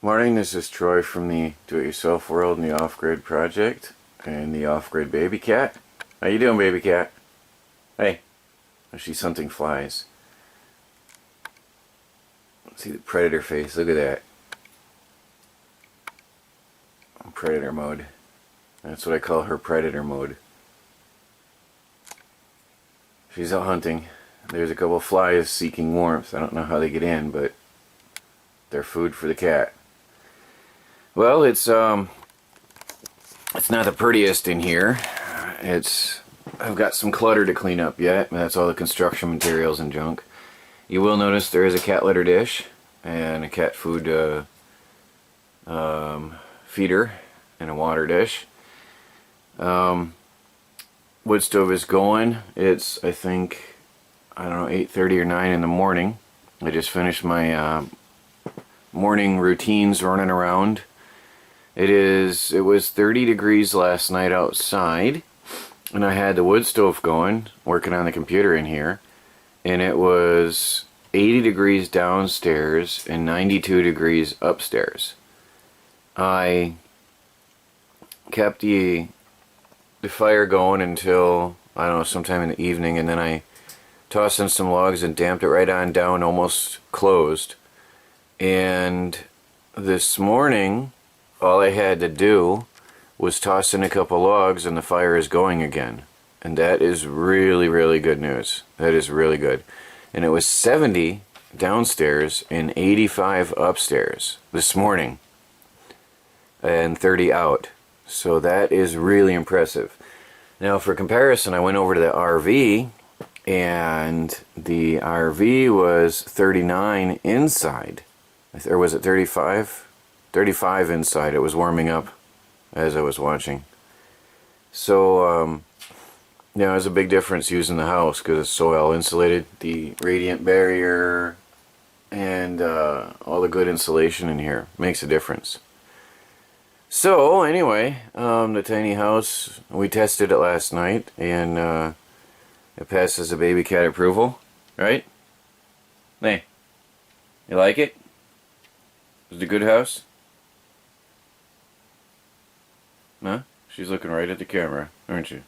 Morning, this is Troy from the Do-It-Yourself World and the Off-Grid Project and the Off-Grid Baby Cat. How you doing, baby cat? Hey. Oh, she's hunting flies. See the predator face, look at that. Predator mode. That's what I call her, predator mode. She's out hunting. There's a couple of flies seeking warmth. I don't know how they get in, but they're food for the cat. Well, it's not the prettiest in here. I've got some clutter to clean up yet. That's all the construction materials and junk. You will notice there is a cat litter dish and a cat food feeder and a water dish. Wood stove is going. It's, I think, I don't know, 8:30 or 9 in the morning. I just finished my morning routines running around. It was 30 degrees last night outside, and I had the wood stove going, working on the computer in here, and it was 80 degrees downstairs and 92 degrees upstairs. I kept the fire going until, I don't know, sometime in the evening, and then I tossed in some logs and damped it right on down, almost closed. And this morning, all I had to do was toss in a couple logs and the fire is going again. And that is really, really good news. That is really good. And it was 70 downstairs and 85 upstairs this morning. And 30 out. So that is really impressive. Now for comparison, I went over to the RV, and the RV was 39 inside. Or was it 35? 35 inside. It was warming up as I was watching. So, yeah, there's a big difference using the house because it's so well insulated. The radiant barrier and all the good insulation in here makes a difference. So, anyway, the tiny house, we tested it last night, and it passes a baby cat approval, right? Hey, you like it? Is it a good house? Huh? She's looking right at the camera, aren't you?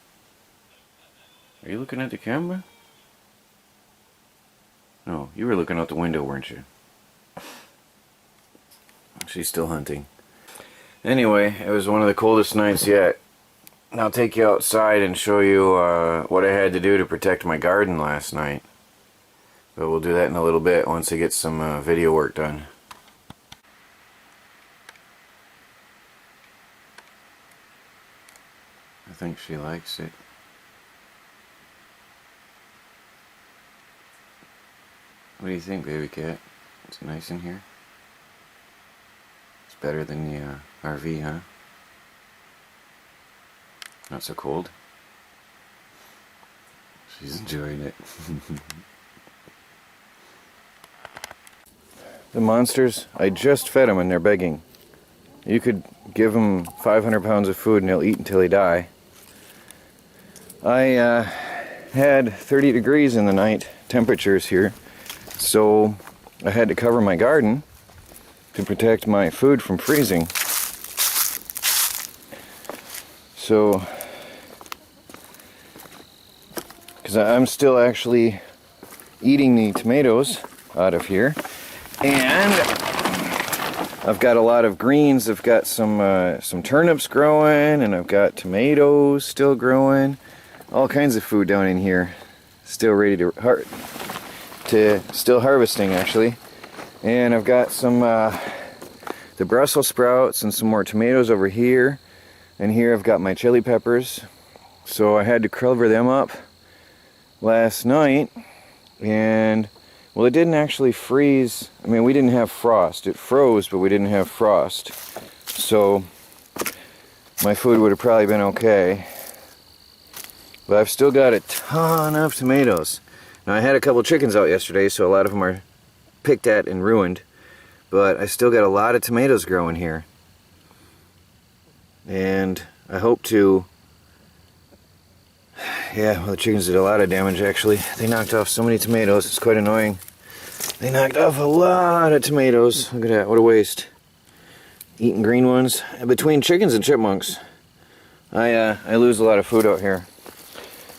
Are you looking at the camera? No, you were looking out the window, weren't you? She's still hunting. Anyway, it was one of the coldest nights yet. I'll take you outside and show you what I had to do to protect my garden last night. But we'll do that in a little bit once I get some video work done. I think she likes it. What do you think, baby cat? Is it nice in here? It's better than the RV, huh? Not so cold. She's enjoying it. The monsters, I just fed them and they're begging. You could give them 500 pounds of food and they'll eat until they die. I had 30 degrees in the night temperatures here, so I had to cover my garden to protect my food from freezing. So, because I'm still actually eating the tomatoes out of here, and I've got a lot of greens. I've got some turnips growing, and I've got tomatoes still growing. All kinds of food down in here, still ready to still harvesting actually. And I've got some the Brussels sprouts and some more tomatoes over here. And here I've got my chili peppers. So I had to cover them up last night, and well, it didn't actually freeze. I mean, we didn't have frost. It froze, but we didn't have frost. So my food would have probably been okay. But I've still got a ton of tomatoes. Now, I had a couple chickens out yesterday, so a lot of them are picked at and ruined. But I still got a lot of tomatoes growing here. And I hope to... Yeah, well, the chickens did a lot of damage, actually. They knocked off so many tomatoes, it's quite annoying. They knocked off a lot of tomatoes. Look at that, what a waste. eating green ones. Between chickens and chipmunks, I lose a lot of food out here.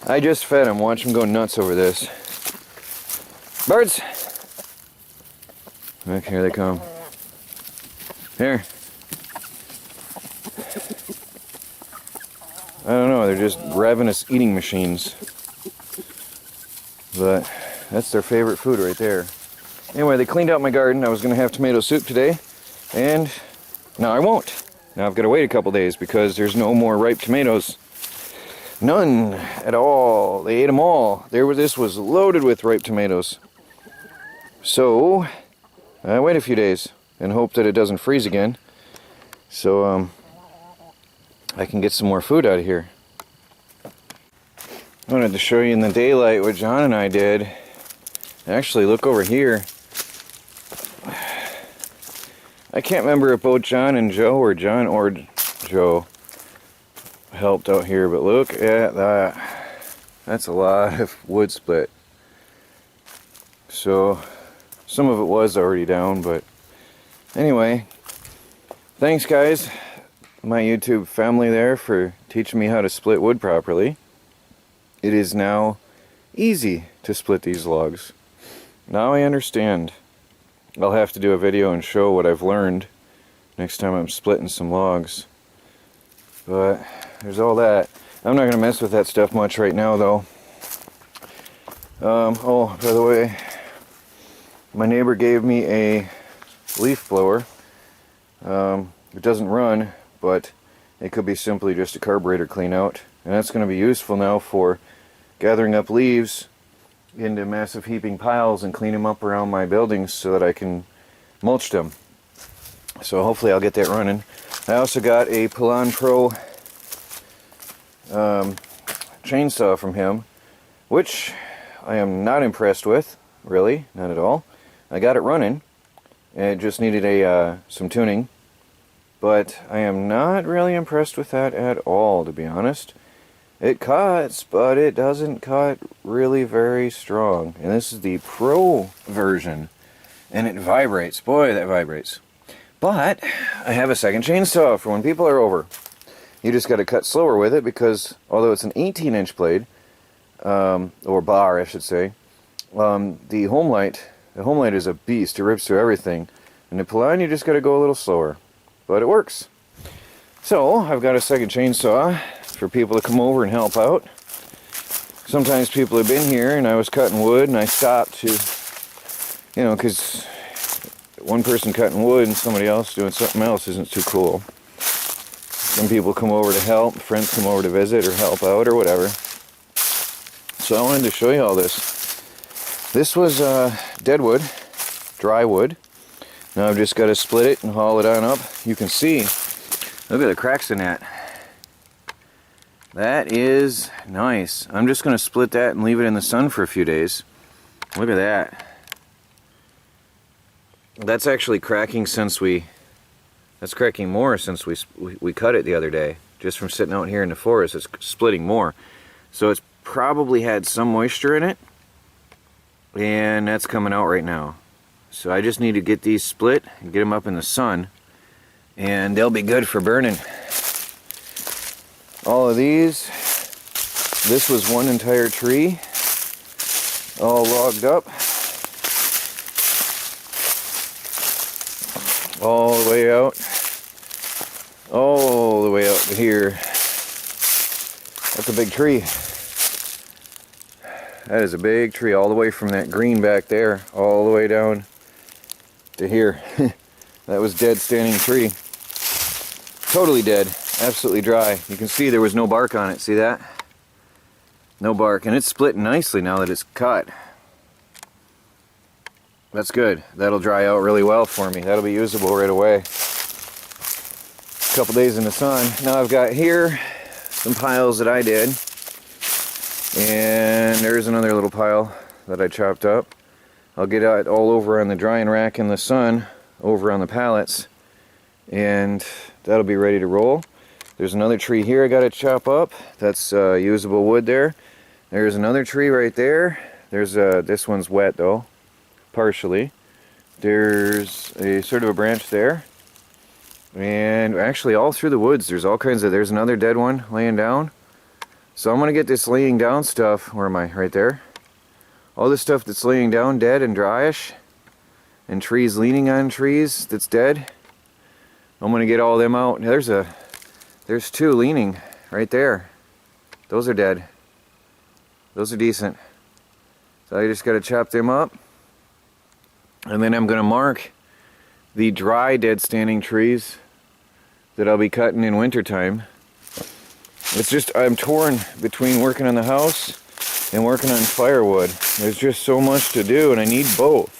I just fed them. Watch them go nuts over this. Birds! Look, here they come. Here. I don't know, they're just ravenous eating machines. But that's their favorite food right there. Anyway, they cleaned out my garden. I was going to have tomato soup today, and now I won't. Now I've got to wait a couple days because there's no more ripe tomatoes. None at all. They ate them all. This was loaded with ripe tomatoes. So I wait a few days and hope that it doesn't freeze again. So I can get some more food out of here. I wanted to show you in the daylight what John and I did. Actually, look over here. I can't remember if both John and Joe or John or Joe helped out here, but look at that. That's a lot of wood split. So some of it was already down, but anyway, thanks guys, my YouTube family there, for teaching me how to split wood properly. It is now easy to split these logs. Now I understand. I'll have to do a video and show what I've learned next time I'm splitting some logs. But there's all that. I'm not going to mess with that stuff much right now though. Oh, by the way, my neighbor gave me a leaf blower. It doesn't run, but it could be simply just a carburetor clean out. And that's going to be useful now for gathering up leaves into massive heaping piles and clean them up around my buildings so that I can mulch them. So hopefully I'll get that running. I also got a Pilon Pro chainsaw from him, which I am not impressed with, really, not at all. I got it running, and it just needed some tuning, but I am not really impressed with that at all, to be honest. It cuts, but it doesn't cut really very strong. And this is the Pro version, and it vibrates. Boy, that vibrates. But I have a second chainsaw for when people are over. You just got to cut slower with it because although it's an 18-inch blade, or bar I should say, the home light is a beast. It rips through everything. And the Pilon, you just got to go a little slower. But it works. So I've got a second chainsaw for people to come over and help out. Sometimes people have been here and I was cutting wood and I stopped to, you know, because one person cutting wood and somebody else doing something else isn't too cool. Some people come over to help, friends come over to visit or help out or whatever. So I wanted to show you all this. This was dead wood, dry wood. Now I've just got to split it and haul it on up. You can see, look at the cracks in that. That is nice. I'm just going to split that and leave it in the sun for a few days. Look at that. That's actually cracking that's cracking more since we cut it the other day. Just from sitting out here in the forest, it's splitting more. So it's probably had some moisture in it. And that's coming out right now. So I just need to get these split and get them up in the sun. And they'll be good for burning. All of these, this was one entire tree, all logged up, all the way out to here. That's a big tree. That is a big tree, all the way from that green back there, all the way down to here. That was dead standing tree. Totally dead. Absolutely dry. You can see there was no bark on it. See that? No bark. And it's splitting nicely now that it's cut. That's good. That'll dry out really well for me. That'll be usable right away. A couple days in the sun. Now I've got here some piles that I did. And there's another little pile that I chopped up. I'll get it all over on the drying rack in the sun, over on the pallets. And that'll be ready to roll. There's another tree here I got to chop up. That's usable wood there. There's another tree right there. There's this one's wet though, partially. There's a sort of a branch there. And actually all through the woods there's all kinds of, there's another dead one laying down. So I'm gonna get this laying down stuff, where am I? Right there. All this stuff that's laying down dead and dryish, and trees leaning on trees that's dead. I'm gonna get all them out. There's two leaning right there. Those are dead. Those are decent. So I just gotta chop them up. And then I'm gonna mark the dry dead standing trees that I'll be cutting in wintertime. It's just, I'm torn between working on the house and working on firewood. There's just so much to do and I need both.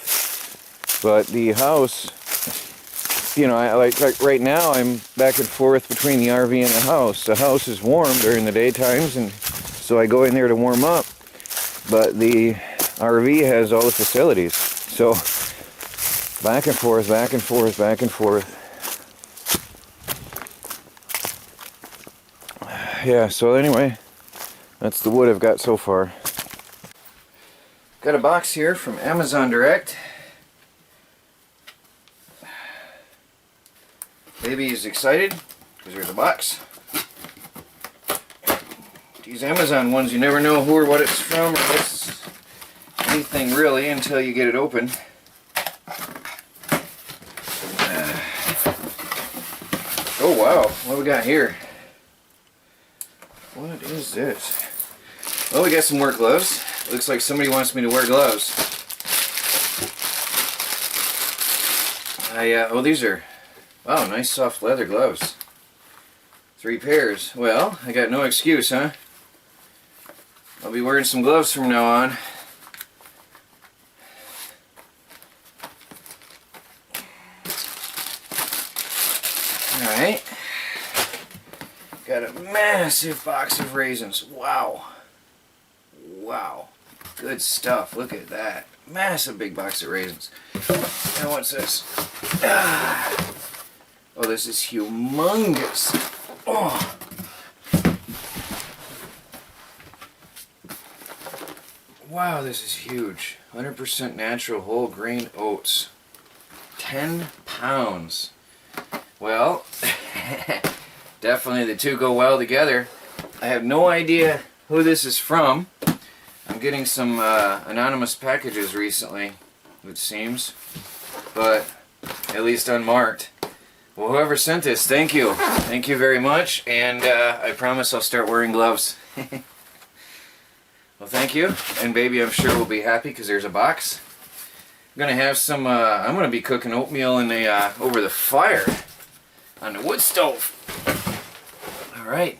But the house, you know, like right now I'm back and forth between the RV and the house. The house is warm during the daytimes, and so I go in there to warm up. But the RV has all the facilities. So back and forth, back and forth, back and forth. Yeah, so anyway, that's the wood I've got so far. Got a box here from Amazon Direct. Baby is excited because there's a box. These Amazon ones, you never know who or what it's from or what's anything really until you get it open. Oh wow, what do we got here? What is this? Well, we got some work gloves. Looks like somebody wants me to wear gloves. Oh, these are, wow, nice soft leather gloves. 3 pairs. Well, I got no excuse, huh? I'll be wearing some gloves from now on. Alright. Got a massive box of raisins. Wow. Wow. Good stuff. Look at that. Massive big box of raisins. Now what's this? Oh, this is humongous. Oh. Wow, this is huge. 100% natural whole grain oats. 10 pounds. Well, definitely the two go well together. I have no idea who this is from. I'm getting some anonymous packages recently, it seems, but at least unmarked. Well, whoever sent this, thank you. Thank you very much, and I promise I'll start wearing gloves. Well, thank you, and baby I'm sure will be happy because there's a box. I'm gonna have some, I'm gonna be cooking oatmeal in the, over the fire on the wood stove. Alright,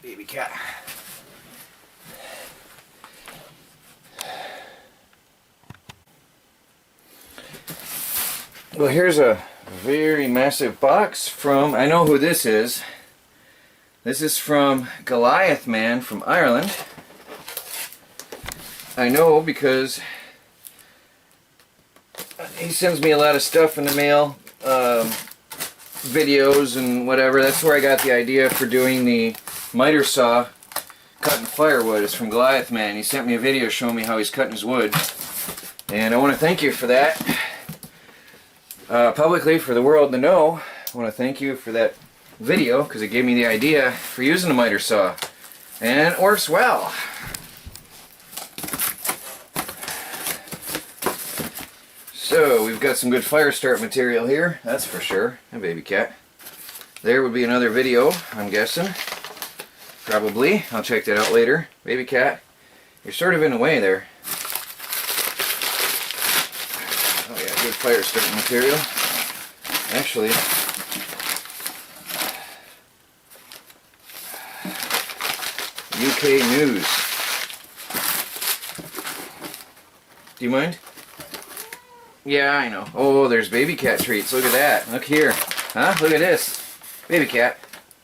baby cat. Well, here's a very massive box from, I know who this is. This is from Goliath Man from Ireland. I know because he sends me a lot of stuff in the mail, videos and whatever. That's where I got the idea for doing the miter saw cutting firewood. It's from Goliath Man. He sent me a video showing me how he's cutting his wood, and I want to thank you for that. Publicly for the world to know, I want to thank you for that video because it gave me the idea for using a miter saw, and it works well. So we've got some good fire start material here, that's for sure. Hey, baby cat. There would be another video, I'm guessing. Probably. I'll check that out later. Baby cat, you're sort of in the way there. Oh yeah, good fire starting material. Actually, UK news. Do you mind? Yeah, I know. Oh, there's baby cat treats. Look at that. Look here. Huh? Look at this. Baby cat.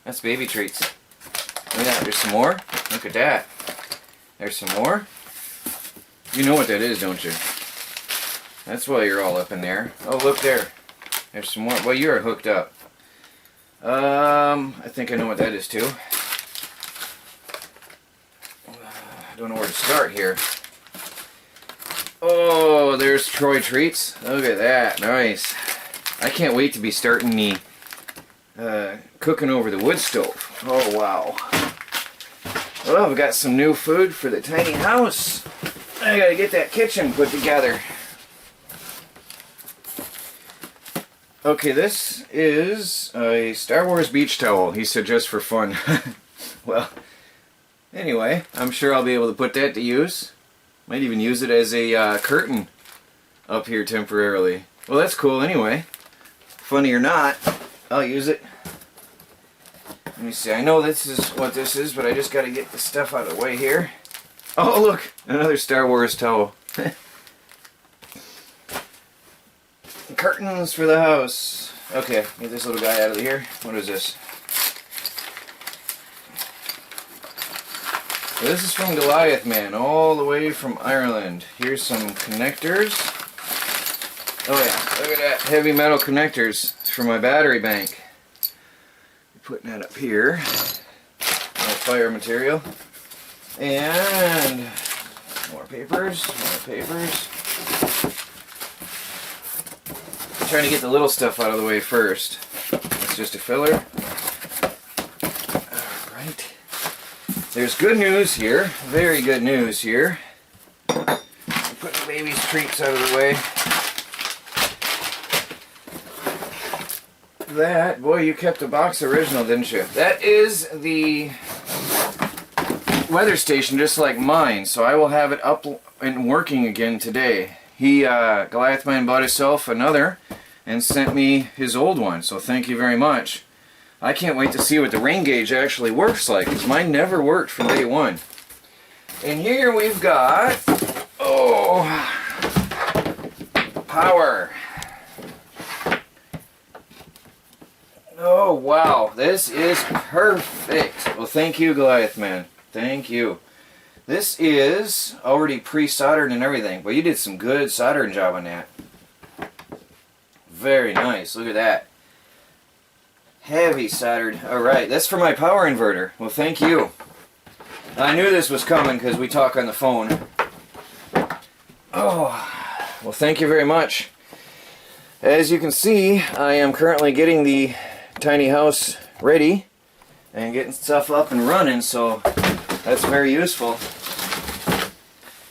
That's baby treats. Look at that. There's some more. Look at that. There's some more. You know what that is, don't you? That's why you're all up in there. Oh, look there. There's some more. Well, you are hooked up. I think I know what that is too. I don't know where to start here. Oh, there's Troy treats. Look at that. Nice. I can't wait to be starting the cooking over the wood stove. Oh wow. Well, I've got some new food for the tiny house. I gotta get that kitchen put together. Okay, this is a Star Wars beach towel. He said just for fun. Well, anyway, I'm sure I'll be able to put that to use. Might even use it as a curtain up here temporarily. Well, that's cool anyway. Funny or not, I'll use it. Let me see, I know this is what this is, but I just gotta get the stuff out of the way here. Oh look, another Star Wars towel. Curtains for the house. Okay, get this little guy out of here. What is this? Well, this is from Goliath Man, all the way from Ireland. Here's some connectors. Oh yeah, look at that, heavy metal connectors. It's for my battery bank. Putting that up here. More fire material. And more papers, I'm trying to get the little stuff out of the way first. It's just a filler. Alright. There's good news here. Very good news here. Put the baby's treats out of the way. That, boy, you kept the box original, didn't you? That is the weather station, just like mine, so I will have it up and working again today. Goliath Man bought himself another and sent me his old one, so thank you very much. I can't wait to see what the rain gauge actually works like, because mine never worked from day one. And here we've got, power. Oh wow, this is perfect. Well, thank you, Goliath Man. Thank you. This is already pre-soldered and everything, but you did some good soldering job on that. Very nice. Look at that. Heavy soldered. Alright, that's for my power inverter. Well, thank you. I knew this was coming because we talk on the phone. Oh, well, thank you very much. As you can see, I am currently getting the tiny house ready and getting stuff up and running, so that's very useful.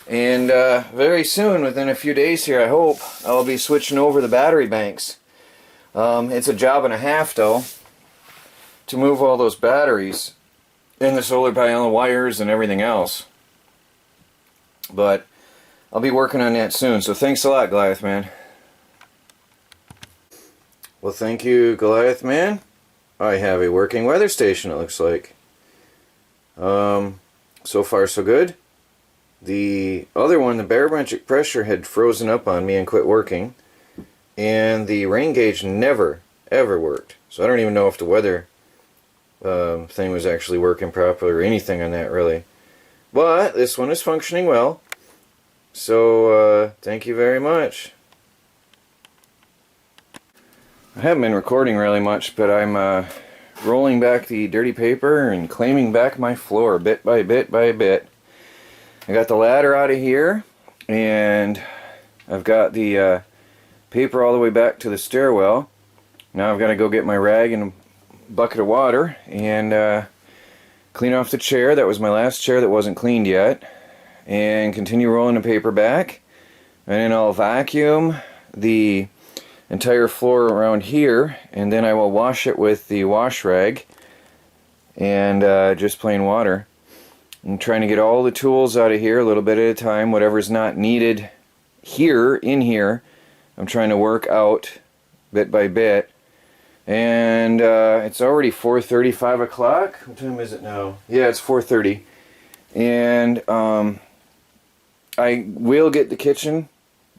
And very soon, within a few days here, I hope, I'll be switching over the battery banks. It's a job and a half, though, to move all those batteries and the solar panel wires and everything else. But I'll be working on that soon, so thanks a lot, Goliath Man. Well, thank you, Goliath Man. I have a working weather station, it looks like. So far, so good. The other one, the barometric pressure, had frozen up on me and quit working. And the rain gauge never, ever worked. So I don't even know if the weather thing was actually working properly or anything on that, really. But this one is functioning well. So, thank you very much. I haven't been recording really much, but I'm rolling back the dirty paper and claiming back my floor bit by bit by bit. I got the ladder out of here, and I've got the paper all the way back to the stairwell. Now I've got to go get my rag and a bucket of water and clean off the chair. That was my last chair that wasn't cleaned yet. And continue rolling the paper back. And then I'll vacuum the entire floor around here, and then I will wash it with the wash rag and just plain water. I'm trying to get all the tools out of here a little bit at a time. Whatever's not needed here, in here, I'm trying to work out bit by bit. And it's already 4:30, 5 o'clock. What time is it now? Yeah, it's 4:30. And I will get the kitchen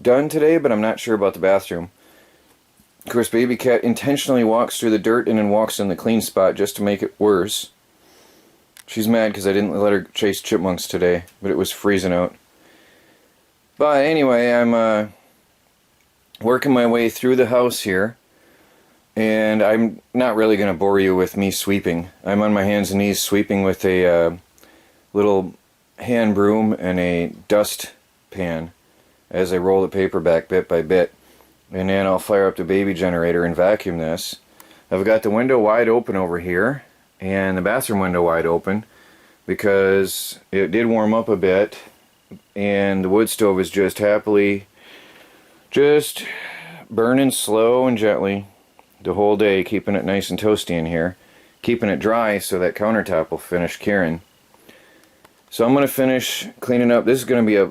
done today, but I'm not sure about the bathroom. Of course, baby cat intentionally walks through the dirt and then walks in the clean spot just to make it worse. She's mad because I didn't let her chase chipmunks today, but it was freezing out. But anyway, I'm working my way through the house here, and I'm not really going to bore you with me sweeping. I'm on my hands and knees sweeping with a little hand broom and a dust pan as I roll the paper back bit by bit. And then I'll fire up the baby generator and vacuum this. I've got the window wide open over here and the bathroom window wide open because it did warm up a bit, and the wood stove is just happily just burning slow and gently the whole day, keeping it nice and toasty in here, keeping it dry so that countertop will finish curing. So I'm going to finish cleaning up. This is going to be a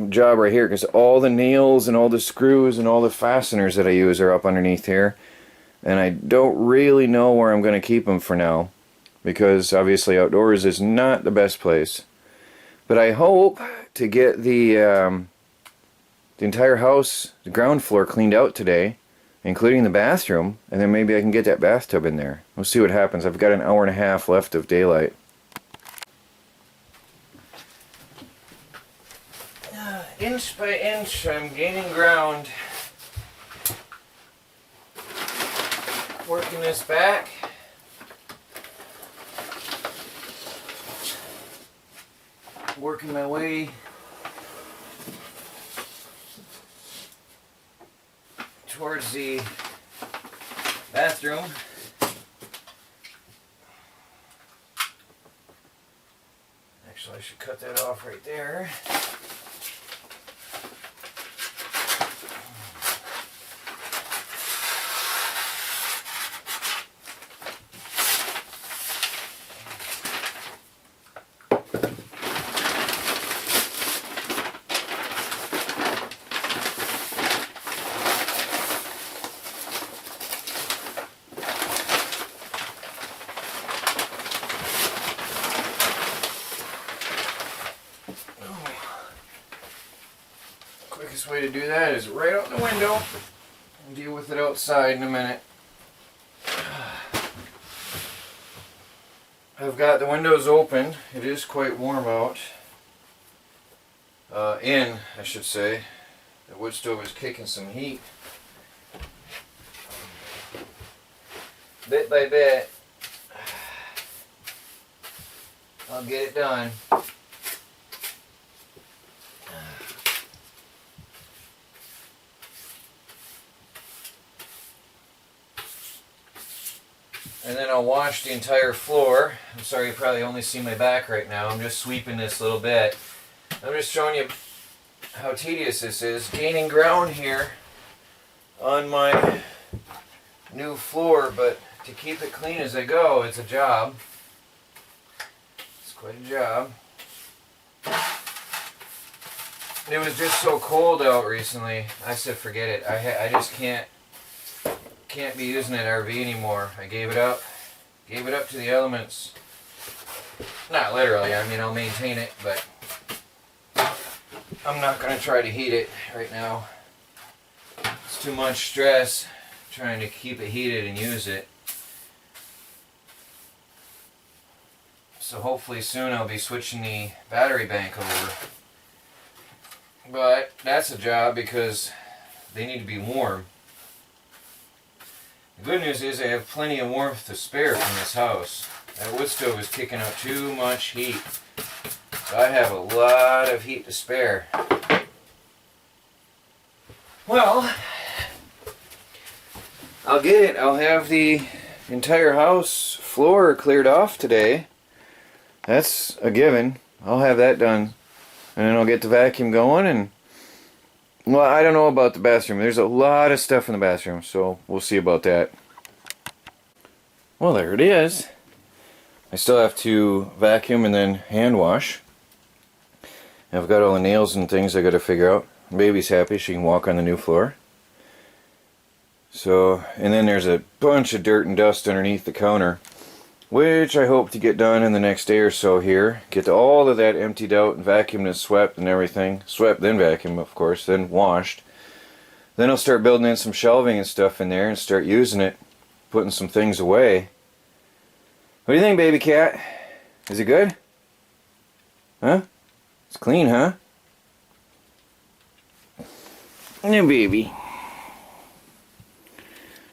job right here because all the nails and all the screws and all the fasteners that I use are up underneath here, and I don't really know where I'm going to keep them for now because obviously outdoors is not the best place. But I hope to get the entire house, the ground floor, cleaned out today, including the bathroom, and then maybe I can get that bathtub in there. We'll see what happens. I've got an hour and a half left of daylight. Inch by inch, I'm gaining ground. Working this back. Working my way towards the bathroom. Actually, I should cut that off right there. Quickest way to do that is right out the window and deal with it outside in a minute. I've got the windows open. It is quite warm out. I should say. The wood stove is kicking some heat. Bit by bit, I'll get it done. And then I'll wash the entire floor. I'm sorry you probably only see my back right now. I'm just sweeping this little bit. I'm just showing you how tedious this is. Gaining ground here on my new floor, but to keep it clean as I go, it's a job. It's quite a job. It was just so cold out recently. I said forget it. I just can't be using that RV anymore. I gave it up. Gave it up to the elements. Not literally, I mean I'll maintain it, but I'm not going to try to heat it right now. It's too much stress trying to keep it heated and use it. So hopefully soon I'll be switching the battery bank over. But that's a job because they need to be warm. The good news is I have plenty of warmth to spare from this house. That wood stove is kicking out too much heat. So I have a lot of heat to spare. Well, I'll get it. I'll have the entire house floor cleared off today. That's a given. I'll have that done. And then I'll get the vacuum going and... Well, I don't know about the bathroom. There's a lot of stuff in the bathroom, so we'll see about that. Well, there it is. I still have to vacuum and then hand wash. I've got all the nails and things I got to figure out. Baby's happy she can walk on the new floor. So, and then there's a bunch of dirt and dust underneath the counter, which I hope to get done in the next day or so here. Get all of that emptied out and vacuumed and swept and everything. Swept, then vacuumed, of course, then washed. Then I'll start building in some shelving and stuff in there and start using it, putting some things away. What do you think, baby cat? Is it good? Huh? It's clean, huh? New baby.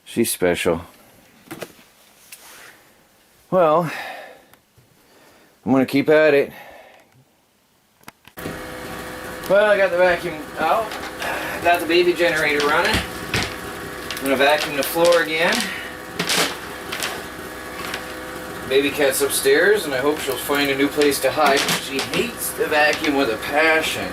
She's special. Well, I'm going to keep at it. Well, I got the vacuum out. Got the baby generator running. I'm going to vacuum the floor again. Baby cat's upstairs, and I hope she'll find a new place to hide. She hates the vacuum with a passion.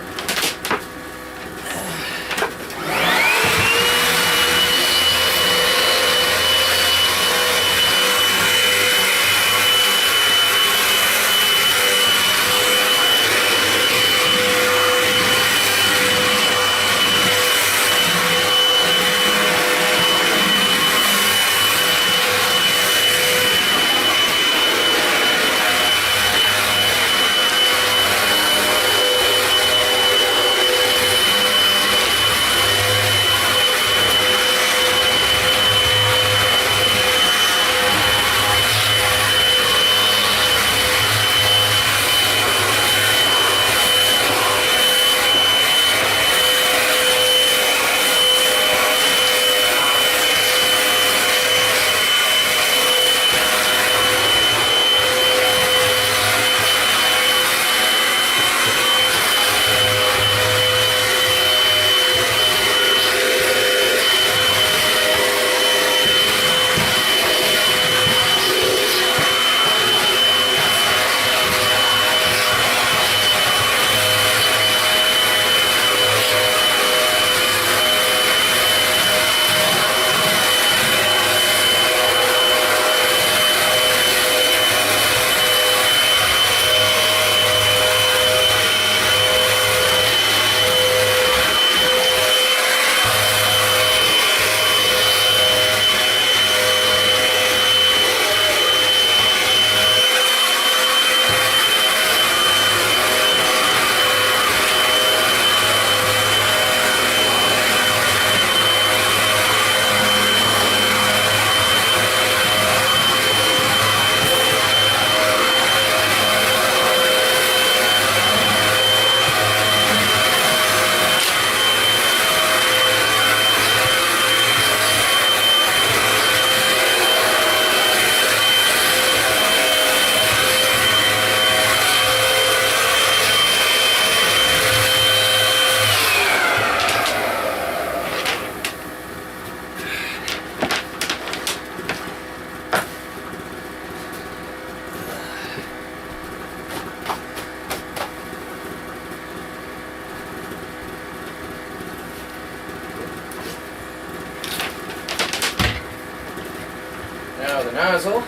Now the nozzle.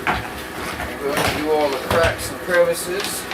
I'm going to do all the cracks and crevices.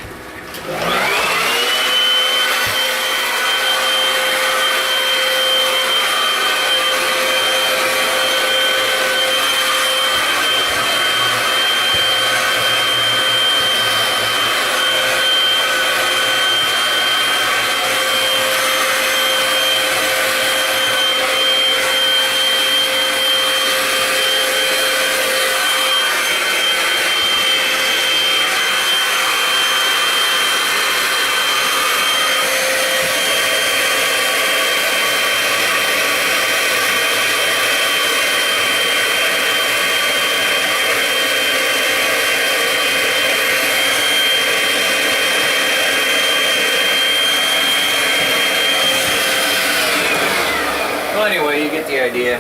Well, anyway, you get the idea.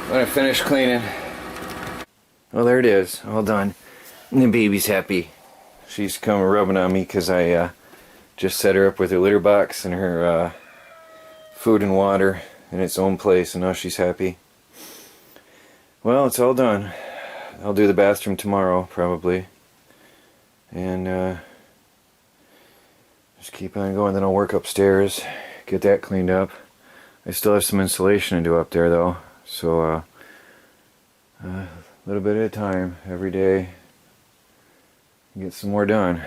When I finish cleaning, well, there it is, all done. And the baby's happy. She's come rubbing on me because I just set her up with her litter box and her food and water in its own place, and now she's happy. Well, it's all done. I'll do the bathroom tomorrow, probably. And just keep on going, then I'll work upstairs, get that cleaned up. I still have some insulation to do up there though, so a little bit at a time, every day, get some more done.